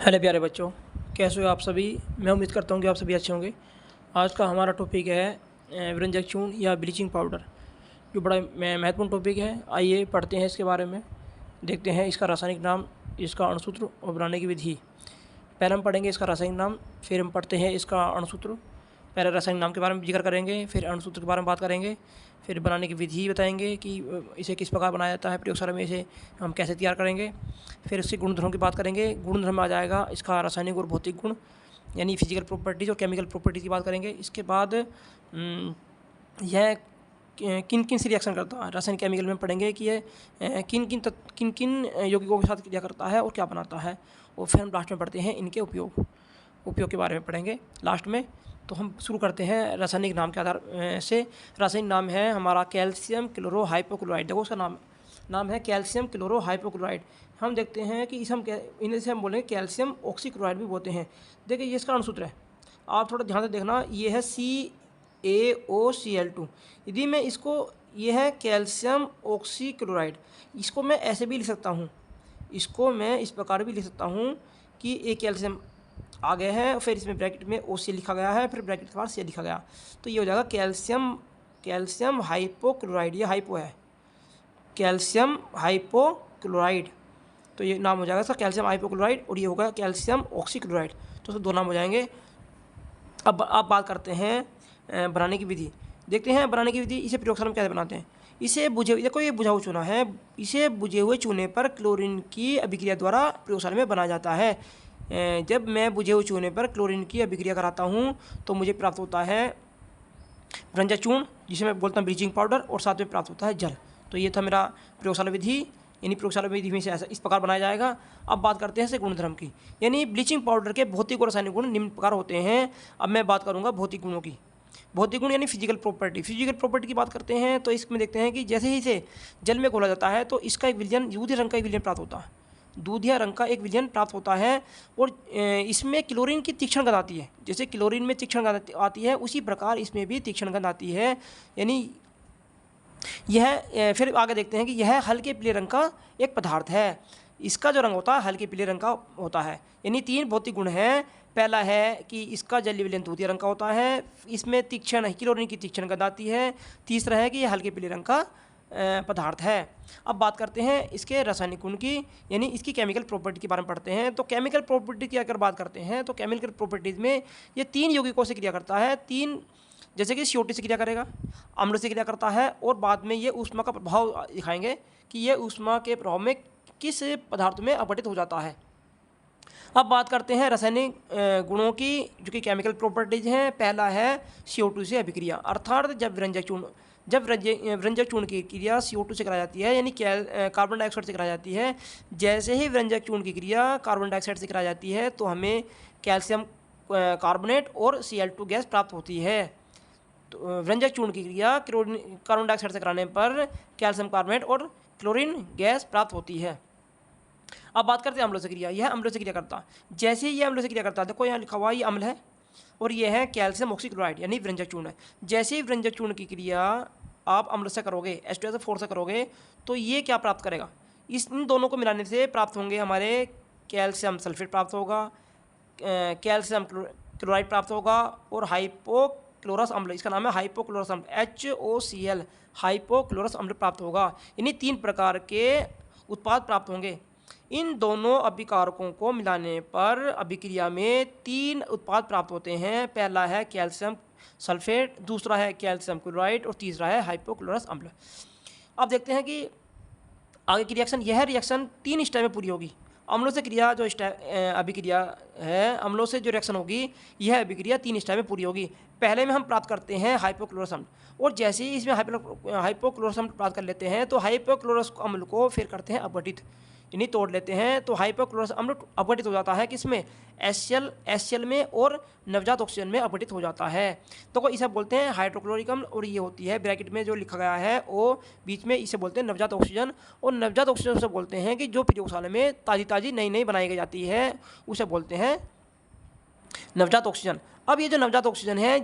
Hello प्यारे बच्चों, कैसे हो आप सभी। मैं उम्मीद करता हूँ कि आप सभी अच्छे होंगे। आज का हमारा टॉपिक है व्यंजक चूर्ण या ब्लीचिंग पाउडर, जो बड़ा महत्वपूर्ण टॉपिक है। आइए पढ़ते हैं इसके बारे में, देखते हैं इसका रासायनिक नाम, इसका अणुसूत्र और बनाने की विधि। पहले हम पढ़ेंगे इसका रासायनिक नाम, फिर हम पढ़ते हैं इसका अणुसूत्र। पहले रासायनिक नाम के बारे में जिक्र करेंगे, फिर अणुसूत्र के बारे में बात करेंगे, फिर बनाने की विधि बताएंगे कि इसे किस प्रकार बनाया जाता है प्रयोगशाला में, इसे हम कैसे तैयार करेंगे। फिर इसके गुणधर्मों की बात करेंगे। गुणधर्म में आ जाएगा इसका रासायनिक और भौतिक गुण, यानी फिजिकल प्रॉपर्टीज़ और केमिकल प्रॉपर्टीज़ की बात करेंगे। इसके बाद यह किन किन से रिएक्शन करता है। रासायनिक केमिकल में पढ़ेंगे कि यह किन किन यौगिकों के साथ क्रिया करता है और क्या बनाता है। और फिर हम लास्ट में पढ़ते हैं इनके उपयोग के बारे में पढ़ेंगे लास्ट में। तो हम शुरू करते हैं रासायनिक नाम के आधार से। रासायनिक नाम है हमारा कैल्शियम क्लोरो हाइपोक्लोराइड। देखो उसका नाम है कैल्शियम क्लोरो हाइपोक्लोराइड। हम देखते हैं कि इन्हें से हम बोलेंगे कैल्शियम ऑक्सीक्लोराइड भी बोलते हैं। देखिए ये इसका अणुसूत्र है, आप थोड़ा ध्यान से देखना। ये है CaOCl2। यदि मैं इसको, ये है कैल्शियम ऑक्सीक्लोराइड, इसको मैं ऐसे भी लिख सकता हूँ, इसको मैं इस प्रकार भी लिख सकता हूँ कि एक कैल्शियम आ गया है, फिर इसमें ब्रैकेट में OC लिखा गया है, फिर ब्रैकेट के बाद C लिखा गया, तो ये हो जाएगा कैल्शियम हाइपोक्लोराइड। ये हाइपो है, कैल्शियम हाइपोक्लोराइड, तो ये नाम हो जाएगा इसका कैल्शियम हाइपोक्लोराइड। और ये होगा कैल्शियम ऑक्सीक्लोराइड, तो दो नाम हो जाएंगे। अब आप बात करते हैं बनाने की विधि। देखते हैं बनाने की विधि। इसे प्रयोगशाला में कैसे बनाते हैं। इसे देखो ये बुझा हुआ चूना है, इसे बुझे हुए चूने पर क्लोरीन की अभिक्रिया द्वारा प्रयोगशाला में बनाया जाता है। जब मैं बुझे हुए चूने पर क्लोरीन की अभिक्रिया कराता हूँ तो मुझे प्राप्त होता है व्यंजक चूर्ण, जिसे मैं बोलता हूँ ब्लीचिंग पाउडर, और साथ में प्राप्त होता है जल। तो ये था मेरा प्रयोगशाला विधि, यानी प्रयोगशाला विधि में से ऐसा इस प्रकार बनाया जाएगा। अब बात करते हैं इसके गुणधर्म की, यानी ब्लीचिंग पाउडर के भौतिक और रासायनिक गुण निम्न प्रकार होते हैं। अब मैं बात करूँगा भौतिक गुणों की। भौतिक गुण यानी फिजिकल प्रॉपर्टी। फिजिकल प्रॉपर्टी की बात करते हैं तो इसमें देखते हैं कि जैसे ही इसे जल में घोला जाता है तो इसका एक विलयन, दूधिया रंग का एक विलयन प्राप्त होता है। दूधिया रंग का एक विलयन प्राप्त होता है। और इसमें क्लोरीन की तीक्ष्ण गंध आती है। जैसे क्लोरीन में तीक्ष्ण गंध आती है, उसी प्रकार इसमें भी तीक्ष्ण गंध आती है। यानी यह, फिर आगे देखते हैं कि यह हल्के पीले रंग का एक पदार्थ है। इसका जो रंग होता है हल्के पीले रंग का होता है। यानी तीन भौतिक गुण हैं। पहला है कि इसका जलीय विलयन दूधिया रंग का होता है, इसमें तीक्ष्ण क्लोरीन की तीक्ष्ण गंध आती है। तीसरा है कि यह हल्के पीले रंग का पदार्थ है। अब बात करते हैं इसके रासायनिक गुण की, यानी इसकी केमिकल प्रॉपर्टी के बारे में पढ़ते हैं। तो केमिकल प्रॉपर्टी की अगर बात करते हैं तो केमिकल प्रॉपर्टीज़ में ये तीन यौगिकों से क्रिया करता है। तीन, जैसे कि CO2 से क्रिया करेगा, अम्ल से क्रिया करता है, और बाद में ये ऊष्मा का प्रभाव दिखाएंगे कि ये ऊष्मा के प्रभाव में किस पदार्थ में अपघटित हो जाता है। अब बात करते हैं रासायनिक गुणों की, जो कि केमिकल प्रॉपर्टीज हैं। पहला है CO2 से अभिक्रिया, अर्थात जब व्यंजक चूर्ण की क्रिया CO2 से कराई जाती है, यानी कार्बन डाइऑक्साइड से कराई जाती है। जैसे ही व्यंजक चूर्ण की क्रिया कार्बन डाइऑक्साइड से कराई जाती है तो हमें कैल्शियम कार्बोनेट और Cl2 गैस प्राप्त होती है। तो व्यंजक चूर्ण की क्रिया कार्बन डाइऑक्साइड से कराने पर कैल्शियम कार्बोनेट और क्लोरीन गैस प्राप्त होती है। अब बात करते हैं अम्लों से क्रिया। यह अम्लों से क्रिया करता है। जैसे ही यह अम्लों से क्रिया करता है, देखो यहाँ लिखा हुआ ये अम्ल है, और यह है कैल्शियम ऑक्सीक्लोराइड, यानी व्यंजक चूर्ण है। जैसे ही व्यंजक चूर्ण की क्रिया आप अम्ल से करोगे, H2SO4 से करोगे, तो ये क्या प्राप्त करेगा, इन दोनों को मिलाने से प्राप्त होंगे हमारे कैल्शियम सल्फेट प्राप्त होगा, कैल्शियम क्लोराइड प्राप्त होगा, और हाइपोक्लोरस अम्ल, इसका नाम है हाइपोक्लोरस अम्ल, HOCl, हाइपोक्लोरस अम्ल प्राप्त होगा। यानी तीन प्रकार के उत्पाद प्राप्त होंगे। इन दोनों अभिकारकों को मिलाने पर अभिक्रिया में तीन उत्पाद प्राप्त होते हैं। पहला है कैल्शियम सल्फेट, दूसरा है कैल्शियम क्लोराइड, और तीसरा है हाइपोक्लोरस अम्ल। अब देखते हैं कि आगे की रिएक्शन, यह रिएक्शन तीन स्टेप में पूरी होगी। अम्लों से क्रिया जो अभिक्रिया है, अम्लों से जो रिएक्शन होगी, यह अभिक्रिया तीन स्टेप में पूरी होगी। पहले में हम प्राप्त करते हैं हाइपोक्लोरस अम्ल, और जैसे ही इसमें हाइपोक्लोरस अम्ल प्राप्त कर लेते हैं तो हाइपोक्लोरस अम्ल को फिर करते हैं अपघटित, यानी तोड़ लेते हैं। तो हाइपोक्लोरस अम्ल अपघटित हो जाता है किसमें, HCl में, और नवजात ऑक्सीजन में अपघटित हो जाता है। तो इसे बोलते हैं हाइड्रोक्लोरिक अम्ल, और ये होती है ब्रैकेट में जो लिखा गया है वो बीच में, इसे बोलते हैं नवजात ऑक्सीजन। और नवजात ऑक्सीजन से बोलते हैं कि जो प्रयोगशाला में ताज़ी नई बनाई जाती है, उसे बोलते हैं नवजात ऑक्सीजन। अब ये जो नवजात ऑक्सीजन है,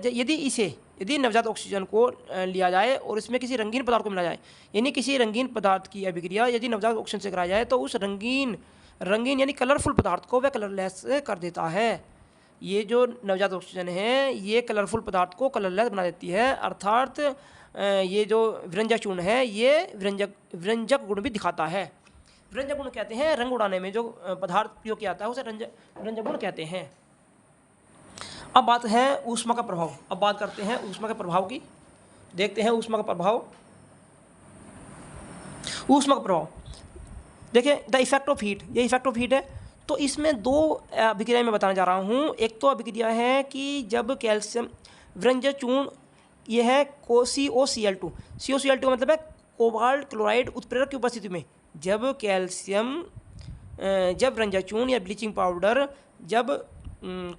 यदि नवजात ऑक्सीजन को लिया जाए और इसमें किसी रंगीन पदार्थ को मिलाया जाए, यानी किसी रंगीन पदार्थ की अभिक्रिया यदि नवजात ऑक्सीजन से कराया जाए, तो उस रंगीन रंगीन यानी कलरफुल पदार्थ को वह कलरलेस कर देता है। ये जो नवजात ऑक्सीजन है ये कलरफुल पदार्थ को कलरलेस बना देती है, अर्थात ये जो विरंजक चूर्ण है ये विरंजक गुण भी दिखाता है। विरंजक गुण कहते हैं रंग उड़ाने में जो पदार्थ प्रयोग किया जाता है उसे विरंजक गुण कहते हैं। अब बात है ऊष्मा का प्रभाव। अब बात करते हैं ऊष्मा के प्रभाव की। देखते हैं ऊष्मा का प्रभाव। ऊष्मा का प्रभाव देखिए, द इफेक्ट ऑफ हीट, ये इफेक्ट ऑफ हीट है। तो इसमें दो अभिक्रिया मैं बताने जा रहा हूँ। एक तो अभिक्रिया है कि जब कैल्शियम विरंजक चूर्ण ये है COCl2, COCl2 का मतलब है कोबाल्ट क्लोराइड उत्प्रेरक की उपस्थिति में जब विरंजक चूर्ण या ब्लीचिंग पाउडर जब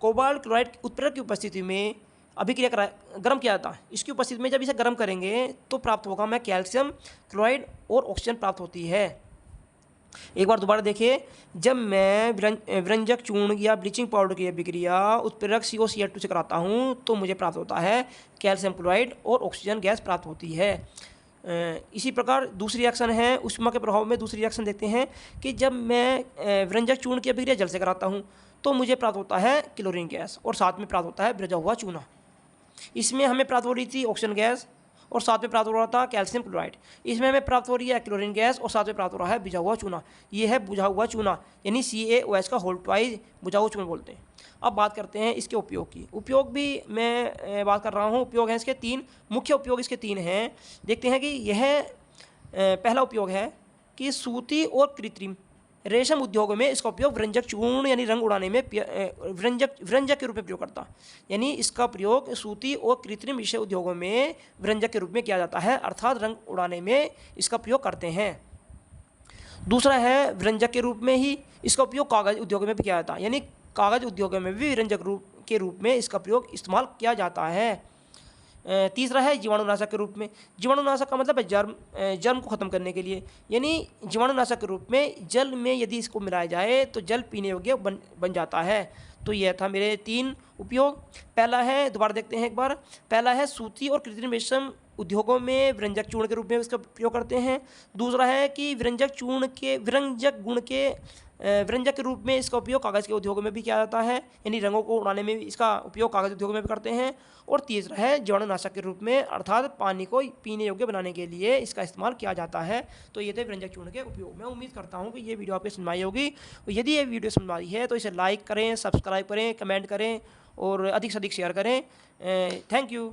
कोबाल्ट क्लोराइड उत्प्रेरक की उपस्थिति में अभिक्रिया गर्म किया जाता है, इसकी उपस्थिति में जब इसे गर्म करेंगे तो प्राप्त होगा हमें कैल्शियम क्लोराइड और ऑक्सीजन प्राप्त होती है। एक बार दोबारा देखिए, जब मैं विरंजक चूर्ण या ब्लीचिंग पाउडर की अभिक्रिया उत्प्रेरक COCl2 से कराता हूँ तो मुझे प्राप्त होता है कैल्शियम क्लोराइड और ऑक्सीजन गैस प्राप्त होती है। इसी प्रकार दूसरी रिएक्शन है ऊष्मा के प्रभाव में। दूसरी रिएक्शन देखते हैं कि जब मैं विरंजक चूर्ण की अभिक्रिया जल से कराता हूँ तो मुझे प्राप्त होता है क्लोरीन गैस और साथ में प्राप्त होता है भिजा हुआ चूना। इसमें हमें प्राप्त हो रही थी ऑक्सीजन गैस और साथ में प्राप्त हो रहा था कैल्शियम क्लोराइड। इसमें हमें प्राप्त हो रही है क्लोरीन गैस और साथ में प्राप्त हो रहा है बुझा हुआ चूना। ये है बुझा हुआ चूना यानी CaOH का होल ट्वाइस बुझा हुआ चूना बोलते हैं। अब बात करते हैं इसके उपयोग की। उपयोग भी मैं बात कर रहा हूँ। उपयोग हैं इसके 3 मुख्य उपयोग, इसके 3 हैं। देखते हैं कि यह पहला उपयोग है कि सूती और कृत्रिम रेशम उद्योगों में इसका उपयोग विरंजक चूर्ण यानी रंग उड़ाने में विरंजक के रूप में प्रयोग करता, यानी इसका प्रयोग सूती और कृत्रिम रेशम उद्योगों में विरंजक के रूप में किया जाता है, अर्थात रंग उड़ाने में इसका प्रयोग करते हैं। दूसरा है विरंजक के रूप में ही इसका उपयोग कागज उद्योग में भी किया जाता है, यानी कागज उद्योगों में भी विरंजक के रूप में इसका प्रयोग इस्तेमाल किया जाता है। तीसरा है जीवाणुनाशक के रूप में। जीवाणुनाशक का मतलब है जर्म को ख़त्म करने के लिए, यानी जीवाणुनाशक के रूप में जल में यदि इसको मिलाया जाए तो जल पीने योग्य बन जाता है। तो यह था मेरे 3 उपयोग। पहला है, दोबारा देखते हैं एक बार। पहला है सूती और कृत्रिम रेशम उद्योगों में विरंजक चूर्ण के रूप में इसका प्रयोग करते हैं। दूसरा है कि विरंजक चूर्ण के विरंजक गुण के विरंजक के रूप में इसका उपयोग कागज़ के उद्योगों में भी किया जाता है, यानी रंगों को उड़ाने में भी इसका उपयोग कागज़ उद्योगों में भी करते हैं। और तीसरा है जीवाणुनाशक के रूप में, अर्थात पानी को पीने योग्य बनाने के लिए इसका इस्तेमाल किया जाता है। तो ये थे विरंजक चूर्ण के उपयोग। मैं उम्मीद करता हूँ कि ये वीडियो आपको समझ आई होगी। यदि ये वीडियो समझ आई है तो इसे लाइक करें, सब्सक्राइब करें, कमेंट करें और अधिक से अधिक शेयर करें। Thank you.